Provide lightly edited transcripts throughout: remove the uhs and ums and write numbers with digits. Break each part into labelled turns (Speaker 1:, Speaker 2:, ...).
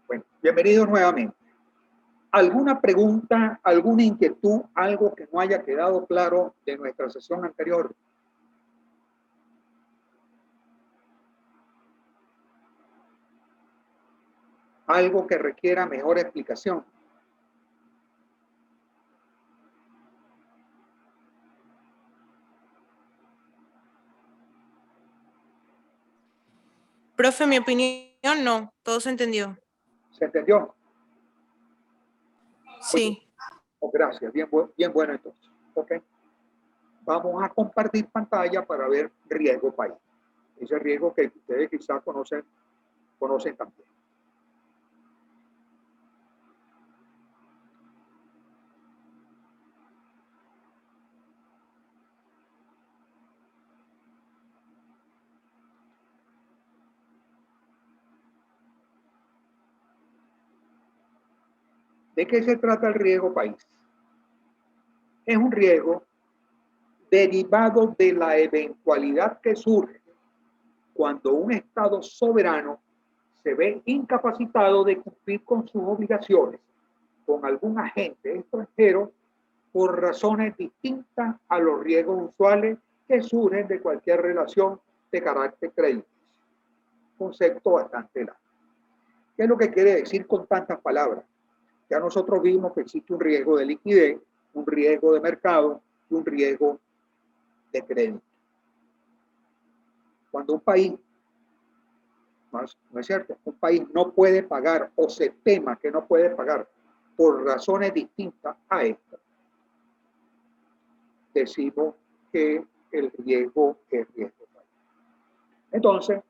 Speaker 1: Bueno, bienvenidos nuevamente. ¿Alguna pregunta, alguna inquietud, algo que no haya quedado claro de nuestra sesión anterior? Algo que requiera mejor explicación.
Speaker 2: Profe, mi opinión no, todo se entendió.
Speaker 1: ¿Se entendió?
Speaker 2: Sí.
Speaker 1: Oh, gracias, bien bueno entonces. Ok. Vamos a compartir pantalla para ver riesgo país. Ese riesgo que ustedes quizás conocen también. ¿De qué se trata el riesgo país? Es un riesgo derivado de la eventualidad que surge cuando un Estado soberano se ve incapacitado de cumplir con sus obligaciones con algún agente extranjero por razones distintas a los riesgos usuales que surgen de cualquier relación de carácter crediticio. Concepto bastante largo. ¿Qué es lo que quiere decir con tantas palabras? Ya nosotros vimos que existe un riesgo de liquidez, un riesgo de mercado y un riesgo de crédito. Cuando un país, no es cierto, un país no puede pagar o se tema que no puede pagar por razones distintas a estas, decimos que el riesgo es riesgo. Entonces,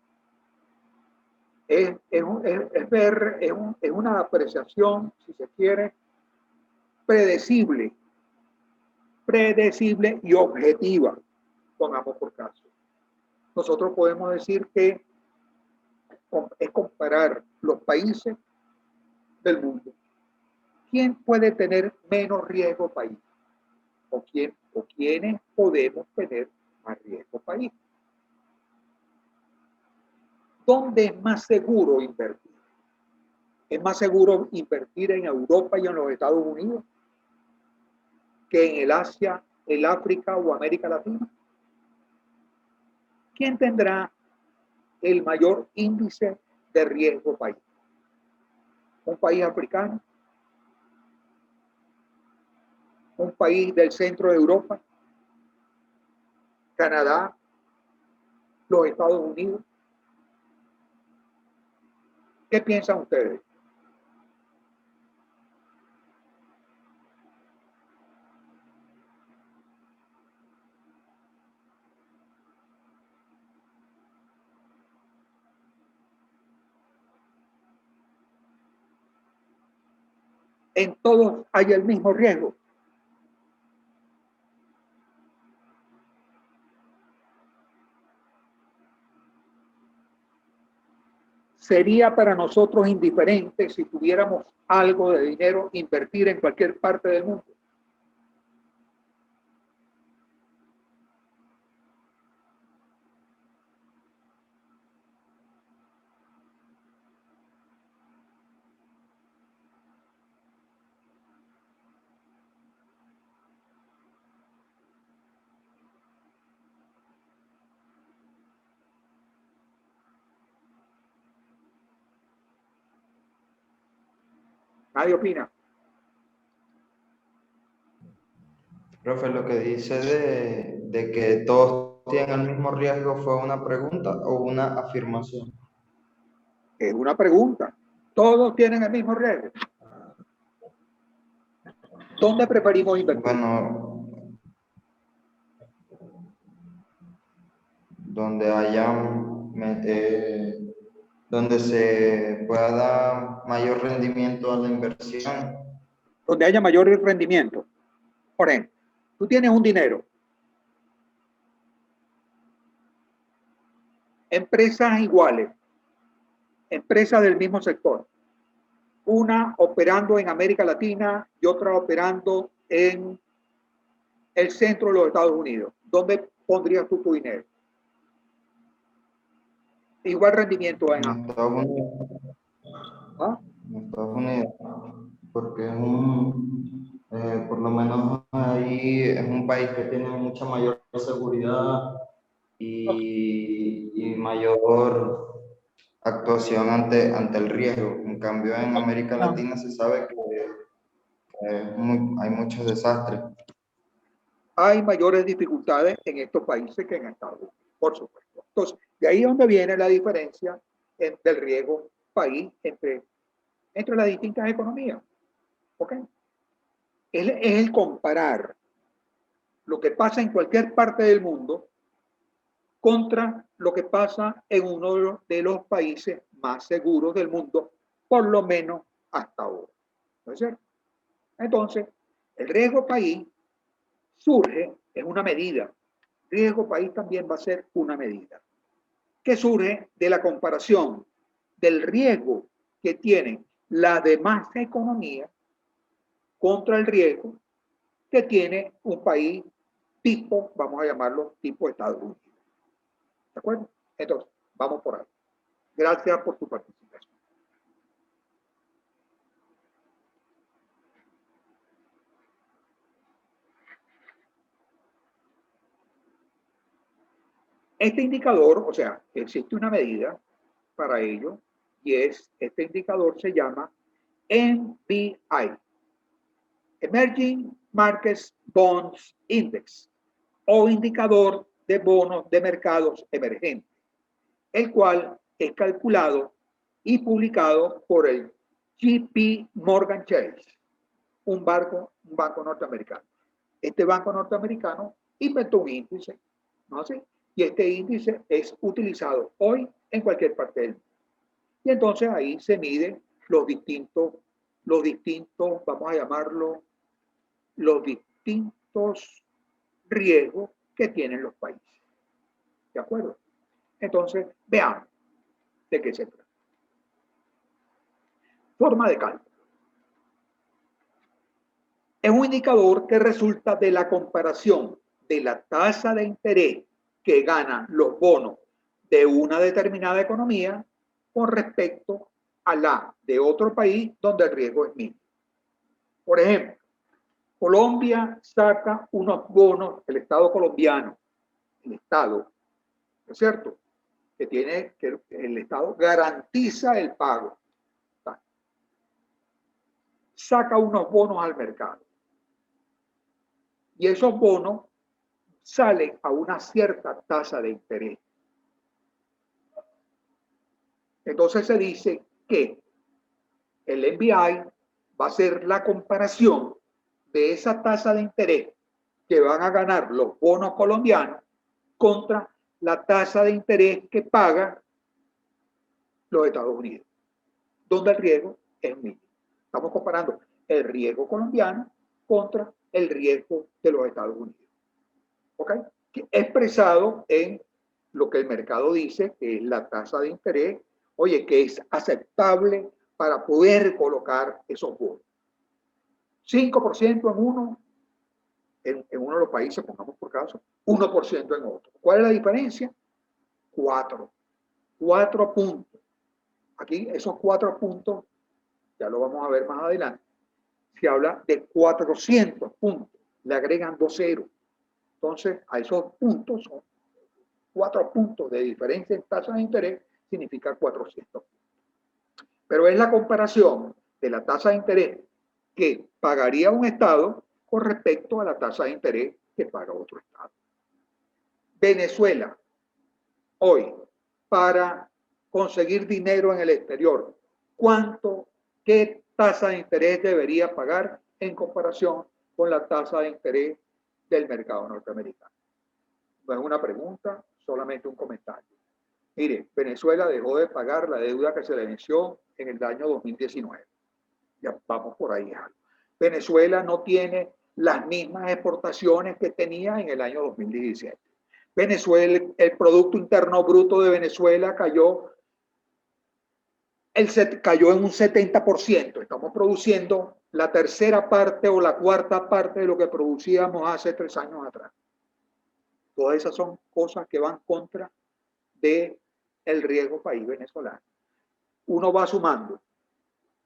Speaker 1: es una apreciación, si se quiere, predecible y objetiva, pongamos por caso. Nosotros podemos decir que es comparar los países del mundo. ¿Quién puede tener menos riesgo país? ¿O quiénes podemos tener más riesgo país? ¿Dónde es más seguro invertir? ¿Es más seguro invertir en Europa y en los Estados Unidos que en el Asia, el África o América Latina? ¿Quién tendrá el mayor índice de riesgo país? ¿Un país africano? ¿Un país del centro de Europa? ¿Canadá? ¿Los Estados Unidos? ¿Qué piensan ustedes? En todos hay el mismo riesgo. Sería para nosotros indiferente si tuviéramos algo de dinero invertir en cualquier parte del mundo. Nadie opina.
Speaker 3: Profe, lo que dice de que todos tienen el mismo riesgo, ¿fue una pregunta o una afirmación?
Speaker 1: Es una pregunta. Todos tienen el mismo riesgo. ¿Dónde preferimos invertir?
Speaker 3: Bueno, donde haya, donde se pueda dar mayor rendimiento a la inversión.
Speaker 1: Donde haya mayor rendimiento. Por ejemplo, tú tienes un dinero. Empresas iguales, empresas del mismo sector. Una operando en América Latina y otra operando en el centro de los Estados Unidos. ¿Dónde pondrías tú tu dinero? Igual rendimiento en
Speaker 3: Estados Unidos.
Speaker 1: ¿Ah?
Speaker 3: En Estados Unidos, porque es por lo menos ahí es un país que tiene mucha mayor seguridad
Speaker 1: Ok.
Speaker 3: y mayor actuación ante el riesgo. En cambio, en América
Speaker 1: Ah,
Speaker 3: Latina se sabe que hay muchos desastres.
Speaker 1: hay mayores dificultades en estos países que en Estados Unidos, por supuesto. Entonces, de ahí es donde viene la diferencia del riesgo país entre las distintas economías. ¿Ok? Es el comparar lo que pasa en cualquier parte del mundo contra lo que pasa en uno de los países más seguros del mundo, por lo menos hasta ahora. ¿No es cierto? Entonces, el riesgo país surge, es una medida. Riesgo país también va a ser una medida que surge de la comparación del riesgo que tienen las demás economías contra el riesgo que tiene un país tipo, vamos a llamarlo tipo Estados Unidos. ¿De acuerdo? Entonces, vamos por ahí. Gracias por tu participación. Este indicador, o sea, existe una medida para ello y este indicador se llama MBI, Emerging Markets Bonds Index, o indicador de bonos de mercados emergentes, el cual es calculado y publicado por el JP Morgan Chase, un banco norteamericano. Este banco norteamericano inventó un índice, ¿no? ¿Sí? Y este índice es utilizado hoy en cualquier parte del mundo. Y entonces ahí se miden los distintos, vamos a llamarlo, los distintos riesgos que tienen los países. ¿De acuerdo? Entonces, veamos de qué se trata. Forma de cálculo. Es un indicador que resulta de la comparación de la tasa de interés que ganan los bonos de una determinada economía con respecto a la de otro país donde el riesgo es mínimo. Por ejemplo, Colombia saca unos bonos, el Estado colombiano, el Estado, ¿no es cierto? Que el Estado garantiza el pago. Saca unos bonos al mercado. Y esos bonos salen a una cierta tasa de interés. Entonces se dice que el MBI va a ser la comparación de esa tasa de interés que van a ganar los bonos colombianos contra la tasa de interés que pagan los Estados Unidos, donde el riesgo es mínimo. Estamos comparando el riesgo colombiano contra el riesgo de los Estados Unidos. ¿Ok? Expresado en lo que el mercado dice, que es la tasa de interés, oye, que es aceptable para poder colocar esos bonos. 5% en uno de los países, pongamos por caso, 1% en otro. ¿Cuál es la diferencia? 4. 4 puntos. Aquí esos 4 puntos, ya lo vamos a ver más adelante, se habla de 400 puntos. Le agregan 2 ceros. Entonces, a esos puntos son 4 puntos de diferencia en tasa de interés, significa 400 puntos. Pero es la comparación de la tasa de interés que pagaría un Estado con respecto a la tasa de interés que paga otro Estado. Venezuela, hoy, para conseguir dinero en el exterior, qué tasa de interés debería pagar en comparación con la tasa de interés del mercado norteamericano? No es una pregunta, solamente un comentario. Mire, Venezuela dejó de pagar la deuda que se le venció en el año 2019. Ya vamos por ahí. Venezuela no tiene las mismas exportaciones que tenía en el año 2017. Venezuela, el Producto Interno Bruto de Venezuela cayó en un 70%. Estamos produciendo la tercera parte o la cuarta parte de lo que producíamos hace 3 años atrás. Todas esas son cosas que van contra del riesgo país venezolano. Uno va sumando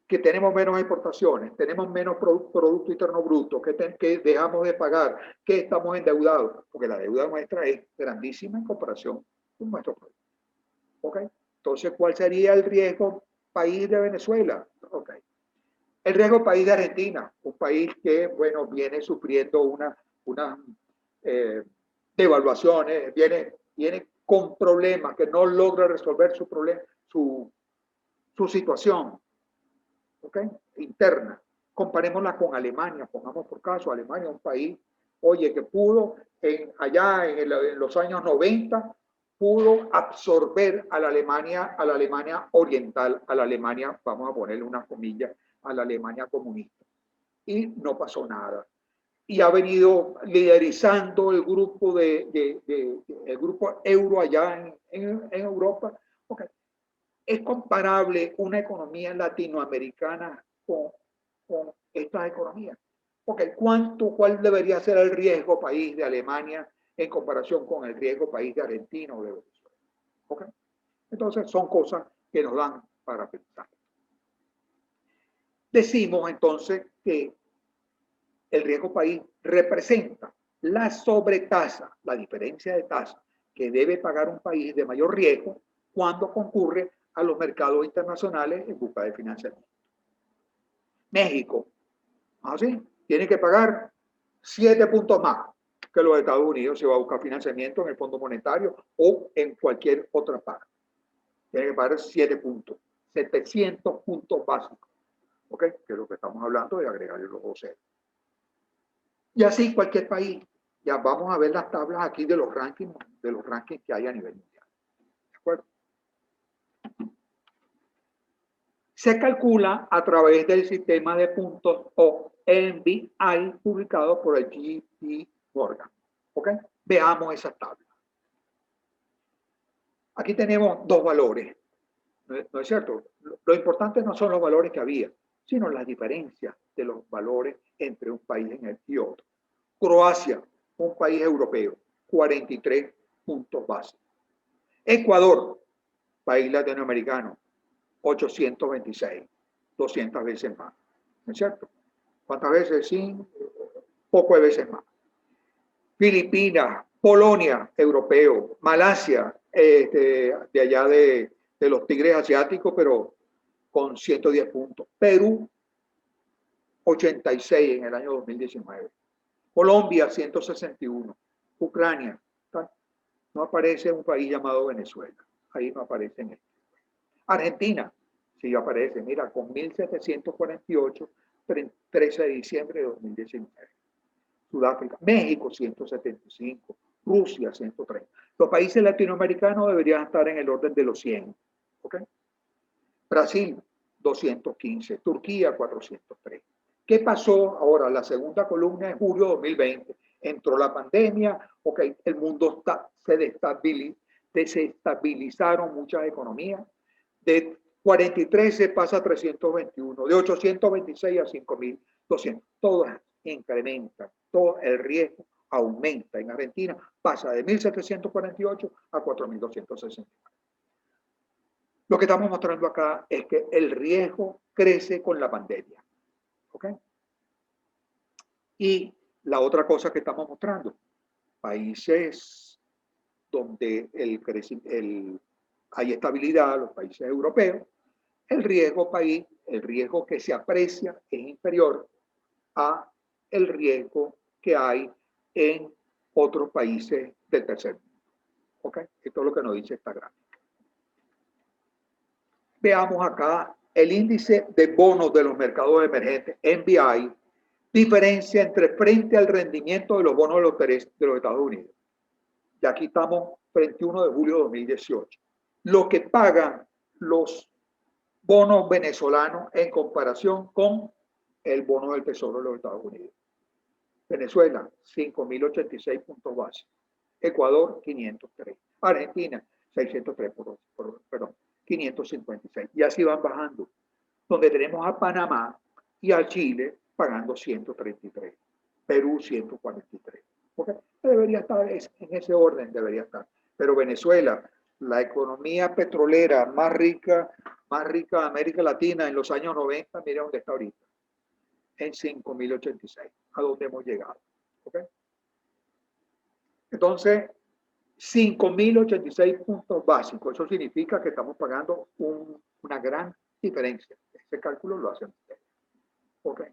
Speaker 1: que tenemos menos exportaciones, tenemos menos Producto Interno Bruto, que dejamos de pagar, que estamos endeudados, porque la deuda nuestra es grandísima en comparación con nuestro producto. ¿Ok? Entonces, ¿cuál sería el riesgo país de Venezuela? Ok. El riesgo país de Argentina, un país que, bueno, viene sufriendo unas devaluaciones, viene con problemas, que no logra resolver su problema, su situación, ¿ok? Interna. Comparémosla con Alemania, pongamos por caso, Alemania, un país, oye, que pudo allá en los años 90, pudo absorber a la Alemania oriental, a la Alemania, vamos a ponerle unas comillas, a la Alemania comunista. Y no pasó nada. Y ha venido liderizando el grupo el grupo euro allá en Europa. Okay. ¿Es comparable una economía latinoamericana con estas economías? Porque ¿cuál debería ser el riesgo país de Alemania en comparación con el riesgo país de Argentina o de Venezuela? ¿Okay? Entonces son cosas que nos dan para pensar. Decimos entonces que el riesgo país representa la sobretasa, la diferencia de tasa que debe pagar un país de mayor riesgo cuando concurre a los mercados internacionales en busca de financiamiento. México, así, tiene que pagar 7 puntos más que los Estados Unidos si va a buscar financiamiento en el Fondo Monetario o en cualquier otra parte. Tiene que pagar 7 puntos, 700 puntos básicos, ¿ok? Que es lo que estamos hablando de agregarle los 12. Y así cualquier país. Ya vamos a ver las tablas aquí de los rankings que hay a nivel mundial. ¿De acuerdo? Se calcula a través del sistema de puntos o NBI publicado por el JP Morgan. ¿Ok? Veamos esas tablas. Aquí tenemos dos valores. ¿No es cierto? Lo importante no son los valores que había, sino las diferencias de los valores entre un país y otro. Croacia, un país europeo, 43 puntos básicos. Ecuador, país latinoamericano, 826, 200 veces más. ¿No es cierto? ¿Cuántas veces? Sí, poco de veces más. Filipinas, Polonia, europeo, Malasia, de allá de los tigres asiáticos, pero con 110 puntos. Perú, 86 en el año 2019. Colombia, 161. Ucrania, no aparece un país llamado Venezuela. Ahí no aparece en este. Argentina, sí aparece, mira, con 1748, 13 de diciembre de 2019. Sudáfrica, México, 175. Rusia, 130. Los países latinoamericanos deberían estar en el orden de los 100. ¿Ok? Brasil, 215. Turquía, 403. ¿Qué pasó ahora? La segunda columna en julio de 2020. Entró la pandemia, ok, el mundo se desestabilizaron muchas economías. De 43 se pasa a 321, de 826 a 5.200. Todas incrementan, todo el riesgo aumenta. En Argentina pasa de 1.748 a 4.260. Lo que estamos mostrando acá es que el riesgo crece con la pandemia. ¿Ok? Y la otra cosa que estamos mostrando, países donde hay estabilidad, los países europeos, el riesgo que se aprecia es inferior a el riesgo que hay en otros países del tercer mundo. ¿Ok? Esto es lo que nos dice esta gráfica. Veamos acá el índice de bonos de los mercados emergentes, NBI, diferencia entre frente al rendimiento de los bonos de los Estados Unidos. Y aquí estamos 31 de julio de 2018. Lo que pagan los bonos venezolanos en comparación con el bono del Tesoro de los Estados Unidos. Venezuela, 5.086 puntos básicos. Ecuador, 503. Argentina, 603, perdón, 556. Y así van bajando. Donde tenemos a Panamá y a Chile pagando 133. Perú, 143. Porque debería estar en ese orden, debería estar. Pero Venezuela, la economía petrolera más rica de América Latina en los años 90, mira dónde está ahorita, en 5.086, a dónde hemos llegado. ¿Okay? Entonces, 5.086 puntos básicos, eso significa que estamos pagando una gran diferencia. Ese cálculo lo hacen ustedes. ¿Okay?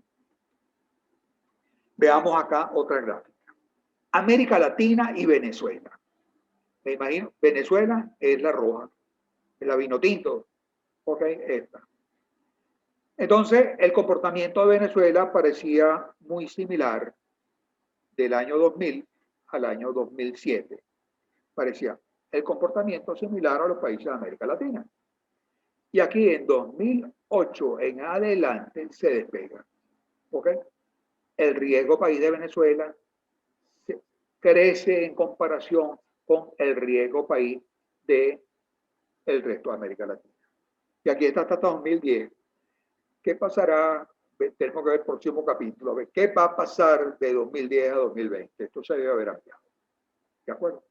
Speaker 1: Veamos acá otra gráfica. América Latina y Venezuela. Me imagino, Venezuela es la roja, es la vino tinto. Ok, esta. Entonces, el comportamiento de Venezuela parecía muy similar del año 2000 al año 2007. Parecía el comportamiento similar a los países de América Latina. Y aquí en 2008 en adelante se despega. ¿Ok? El riesgo país de Venezuela crece en comparación con el riesgo país del resto de América Latina. Y aquí está hasta 2010. ¿Qué pasará? Tenemos que ver el próximo capítulo. A ver, ¿qué va a pasar de 2010 a 2020? Esto se debe haber ampliado. ¿De acuerdo?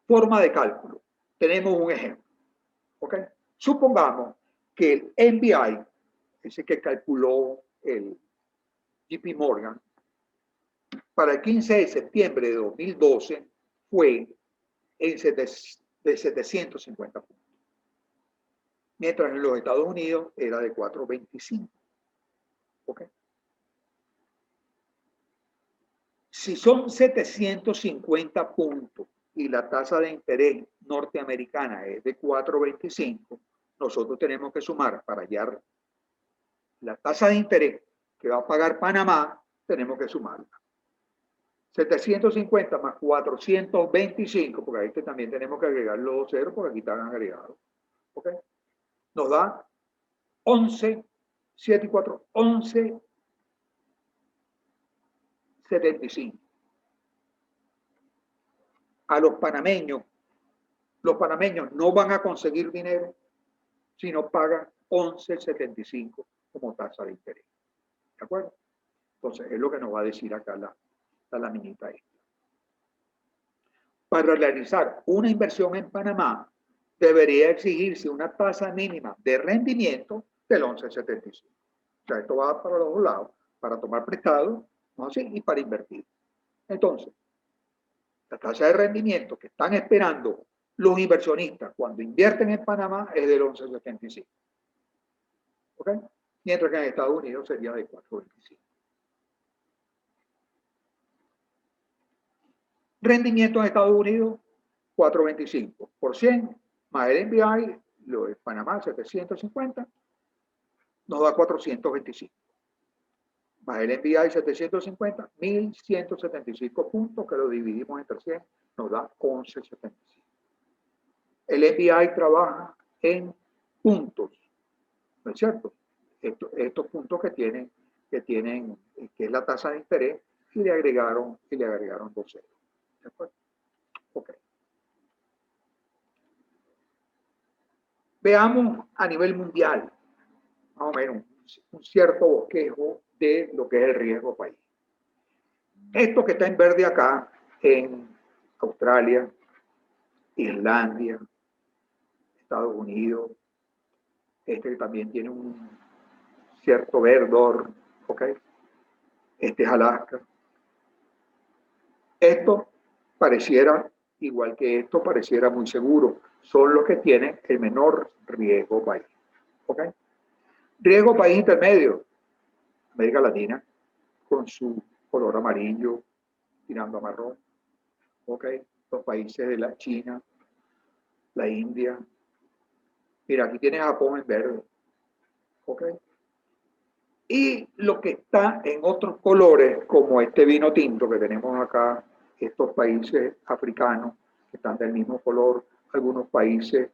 Speaker 1: Forma de cálculo. Tenemos un ejemplo. ¿Ok? Supongamos que el NBI, ese que calculó el JP Morgan, para el 15 de septiembre de 2012 fue de 750 puntos. Mientras en los Estados Unidos era de 425. ¿Ok? Si son 750 puntos y la tasa de interés norteamericana es de 4.25, nosotros tenemos que sumar para hallar la tasa de interés que va a pagar Panamá, tenemos que sumarla. 750 más 425, porque ahí también tenemos que agregar los dos ceros porque aquí están agregados. ¿Ok? Nos da 11, 7 y 4, 11.75. A los panameños no van a conseguir dinero si no pagan 11.75 como tasa de interés. ¿De acuerdo? Entonces, es lo que nos va a decir acá la laminita esta. Para realizar una inversión en Panamá, debería exigirse una tasa mínima de rendimiento del 11.75. O sea, esto va para los dos lados, para tomar prestado, ¿no? Así, y para invertir. Entonces, la tasa de rendimiento que están esperando los inversionistas cuando invierten en Panamá es del 11.75. ¿Ok? Mientras que en Estados Unidos sería de 4.25. Rendimiento en Estados Unidos, 4.25 por 100, más el NBI, lo de Panamá, 750, nos da 425. Más el NBI, 750, 1.175 puntos, que lo dividimos entre 100, nos da 11.75. El NBI trabaja en puntos, ¿no es cierto? Estos puntos que es la tasa de interés, y le agregaron 2 ceros. ¿De acuerdo? Ok. Veamos a nivel mundial, más o menos, un cierto bosquejo de lo que es el riesgo país. Esto que está en verde acá, en Australia, Islandia, Estados Unidos, este que también tiene un cierto verdor, ¿ok? Este es Alaska. Esto pareciera, igual que esto, pareciera muy seguro. Son los que tienen el menor riesgo país. ¿Ok? Riesgo país intermedio. América Latina, con su color amarillo, tirando a marrón. ¿Ok? Los países de la China, la India. Mira, aquí tienes Japón en verde. ¿Ok? Y lo que está en otros colores, como este vino tinto que tenemos acá, estos países africanos que están del mismo color, algunos países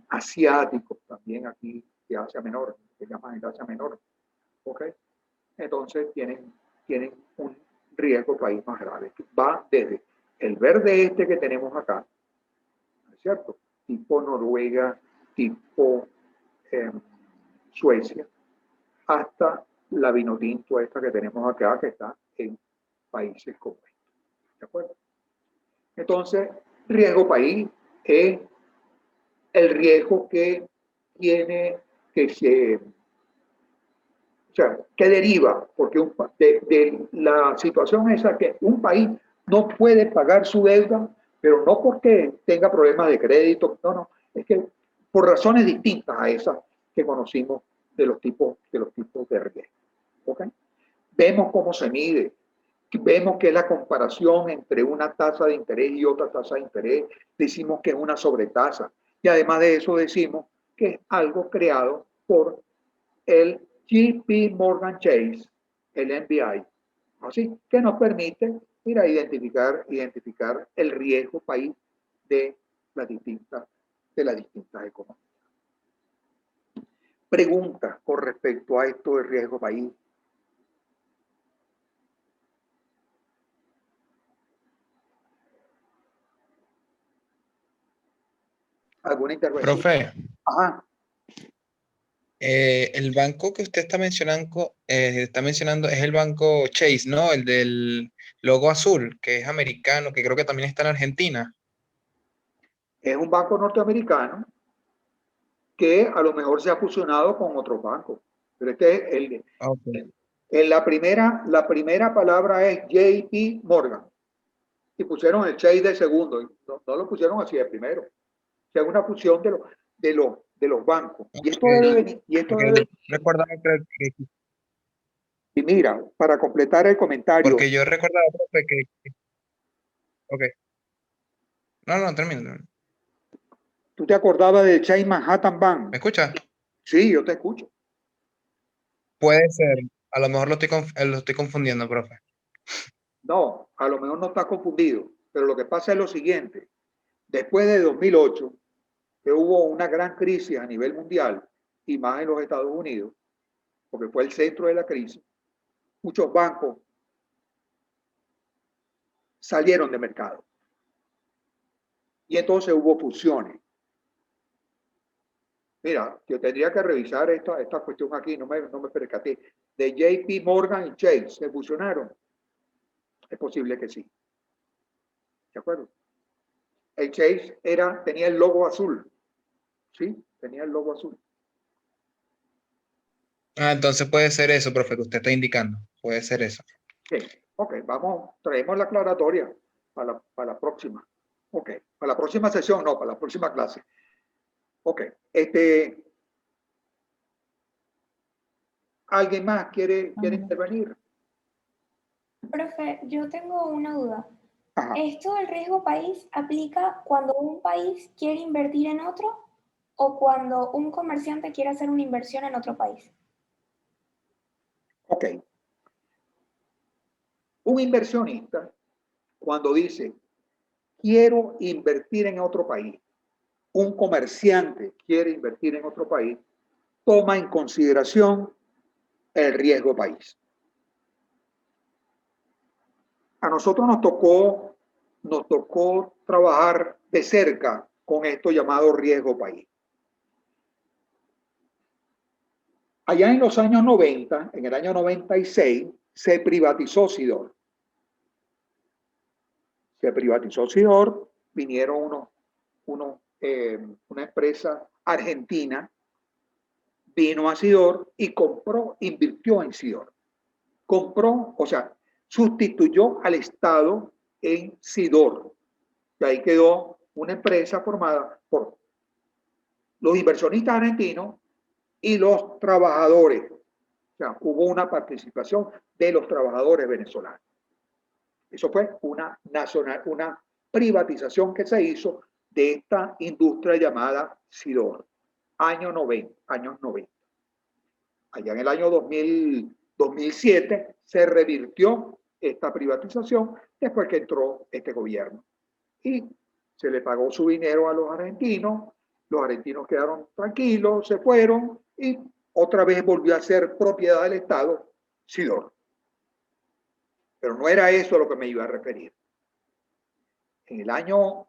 Speaker 1: asiáticos también aquí de Asia Menor, que llaman el Asia Menor. ¿Ok? Entonces tienen un riesgo país más grave. Va desde el verde este que tenemos acá, ¿no es cierto? Tipo Noruega, tipo Suecia, hasta la vino tinto esta que tenemos acá, que está en países como estos. ¿De acuerdo? Entonces, riesgo país es el riesgo que tiene que se, o sea, que deriva, porque de la situación esa que un país no puede pagar su deuda, pero no porque tenga problemas de crédito, no, no, es que por razones distintas a esas que conocimos de los tipos de riesgo. ¿Okay? Vemos cómo se mide, vemos que es la comparación entre una tasa de interés y otra tasa de interés, decimos que es una sobretasa, y además de eso decimos que es algo creado por el JP Morgan Chase, el MBI, así que nos permite identificar el riesgo país de de las distintas economías. Preguntas con respecto a esto del riesgo país. ¿Alguna intervención?
Speaker 4: Profe,
Speaker 1: Ajá.
Speaker 4: el banco que usted está mencionando es el banco Chase, ¿no? El del logo azul, que es americano, que creo que también está en Argentina.
Speaker 1: Es un banco norteamericano que a lo mejor se ha fusionado con otros bancos. Pero
Speaker 4: Okay.
Speaker 1: la primera palabra es JP Morgan. Y pusieron el Chase de segundo. No, no lo pusieron así de primero. O sea, una fusión de los bancos. Y esto debe venir.
Speaker 4: Porque yo recordaba
Speaker 1: Y mira, para completar el comentario,
Speaker 4: porque yo recordaba, profe, ok. No, no, termino.
Speaker 1: tú te acordabas del Chase Manhattan
Speaker 4: ¿Me
Speaker 1: Bank.
Speaker 4: escucha?
Speaker 1: Sí, yo te escucho.
Speaker 4: Puede ser. A lo mejor lo estoy confundiendo, profe.
Speaker 1: No, a lo mejor no está confundido. Pero lo que pasa es lo siguiente. Después de 2008, que hubo una gran crisis a nivel mundial y más en los Estados Unidos, porque fue el centro de la crisis, muchos bancos salieron de mercado. Y entonces hubo fusiones. Mira, yo tendría que revisar esta cuestión aquí, no me percaté. De JP Morgan y Chase, ¿se fusionaron? Es posible que sí. ¿De acuerdo? El Chase tenía el logo azul. ¿Sí? Tenía el logo azul.
Speaker 4: Ah, entonces puede ser eso, profe, que usted está indicando. Puede ser eso.
Speaker 1: Sí. Ok, traemos la aclaratoria para la próxima. Ok, para la próxima sesión, no, para la próxima clase. Ok, ¿alguien más quiere intervenir?
Speaker 5: Profe, yo tengo una duda.
Speaker 1: Ajá.
Speaker 5: ¿Esto del riesgo país aplica cuando un país quiere invertir en otro o cuando un comerciante quiere hacer una inversión en otro país?
Speaker 1: Ok. Un inversionista, cuando dice, quiero invertir en otro país, un comerciante quiere invertir en otro país, toma en consideración el riesgo país. A nosotros nos tocó trabajar de cerca con esto llamado riesgo país. Allá en los años 90, en el año 96, se privatizó Sidor. Se privatizó Sidor, vinieron una empresa argentina, vino a Sidor y invirtió en Sidor. Compró, o sea, sustituyó al Estado en Sidor. Y ahí quedó una empresa formada por los inversionistas argentinos y los trabajadores. O sea, hubo una participación de los trabajadores venezolanos. Eso fue una privatización que se hizo de esta industria llamada Sidor, años 90. Allá en el año 2007 se revirtió esta privatización después que entró este gobierno. Y se le pagó su dinero a los argentinos quedaron tranquilos, se fueron y otra vez volvió a ser propiedad del Estado, Sidor. Pero no era eso a lo que me iba a referir. En el año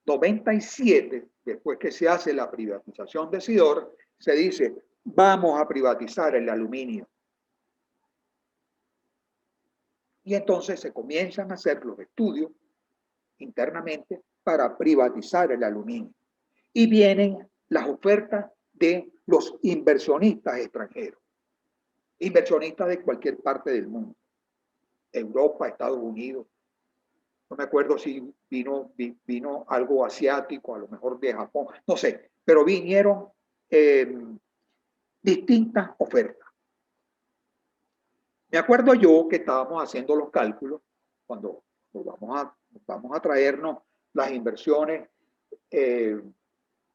Speaker 1: 97, después que se hace la privatización de Sidor, se dice, vamos a privatizar el aluminio. Y entonces se comienzan a hacer los estudios internamente para privatizar el aluminio. Y vienen las ofertas de los inversionistas extranjeros, inversionistas de cualquier parte del mundo, Europa, Estados Unidos. No me acuerdo si vino algo asiático, a lo mejor de Japón, no sé, pero vinieron distintas ofertas. Me acuerdo yo que estábamos haciendo los cálculos cuando vamos a traernos las inversiones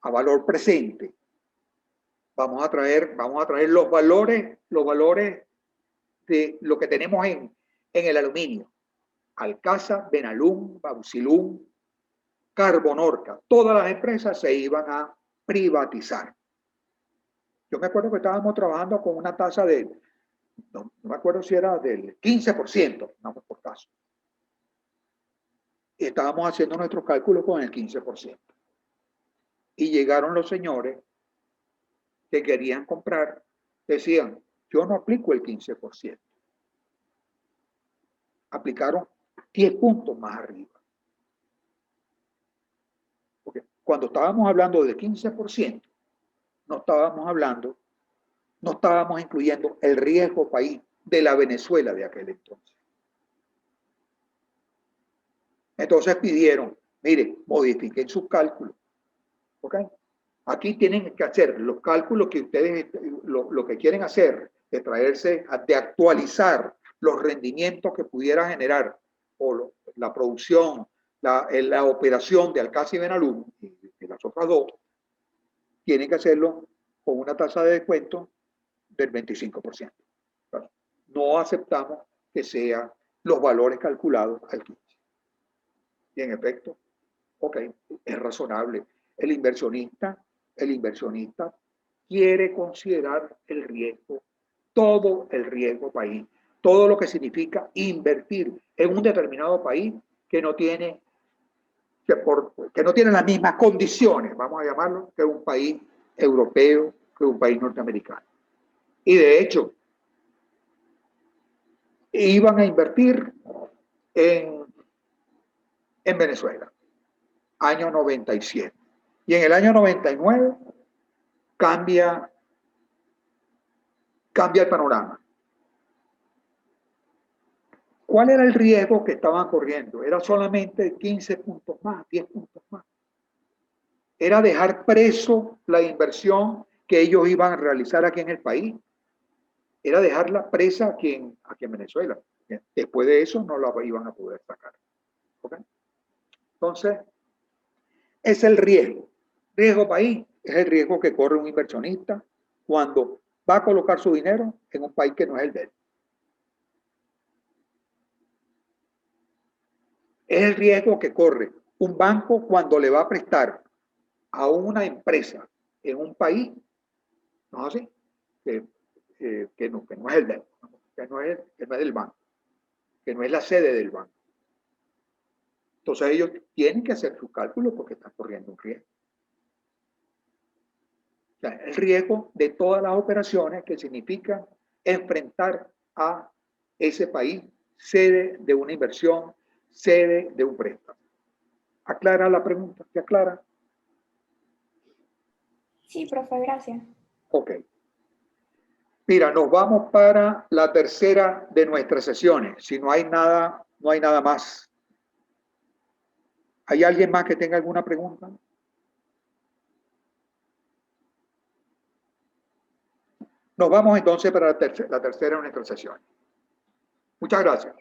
Speaker 1: a valor presente. Vamos a traer los valores de lo que tenemos en el aluminio. Alcasa, Benalum, Bauxilum, Carbonorca. Todas las empresas se iban a privatizar. Yo me acuerdo que estábamos trabajando con una tasa de, no me acuerdo si era del 15%, vamos por caso. Y estábamos haciendo nuestros cálculos con el 15%. Y llegaron los señores que querían comprar, decían, yo no aplico el 15%. Aplicaron 10 puntos más arriba. Porque cuando estábamos hablando de 15%, no estábamos incluyendo el riesgo país de la Venezuela de aquel entonces. Entonces pidieron, mire, modifiquen sus cálculos. ¿Ok? Aquí tienen que hacer los cálculos que ustedes, lo que quieren hacer, de actualizar los rendimientos que pudiera generar o la producción, la operación de Alcasa y Benalum, y de las otras dos, tienen que hacerlo con una tasa de descuento del 25%. No aceptamos que sean los valores calculados al 15%. Y en efecto, ok, es razonable. El inversionista quiere considerar el riesgo, todo el riesgo país, todo lo que significa invertir en un determinado país que no tiene las mismas condiciones, vamos a llamarlo, que un país europeo, que un país norteamericano. Y de hecho, iban a invertir en Venezuela, año 97. Y en el año 99 cambia el panorama. ¿Cuál era el riesgo que estaban corriendo? Era solamente 15 puntos más, 10 puntos más. Era dejar preso la inversión que ellos iban a realizar aquí en el país. Era dejarla presa aquí en Venezuela. Después de eso no la iban a poder sacar. ¿Okay? Entonces, es el riesgo. Riesgo país es el riesgo que corre un inversionista cuando va a colocar su dinero en un país que no es el de él. Es el riesgo que corre un banco cuando le va a prestar a una empresa en un país, ¿no es así? Que no es el de él, que no es del banco, que no es la sede del banco. Entonces ellos tienen que hacer sus cálculos porque están corriendo un riesgo. O sea, el riesgo de todas las operaciones que significan enfrentar a ese país, sede de una inversión, sede de un préstamo. ¿Aclara la pregunta? ¿Te aclara?
Speaker 5: Sí, profe, gracias.
Speaker 1: Ok. Mira, nos vamos para la tercera de nuestras sesiones. Si no hay nada más. ¿Hay alguien más que tenga alguna pregunta? Nos vamos entonces para la tercera de nuestras sesiones. Muchas gracias.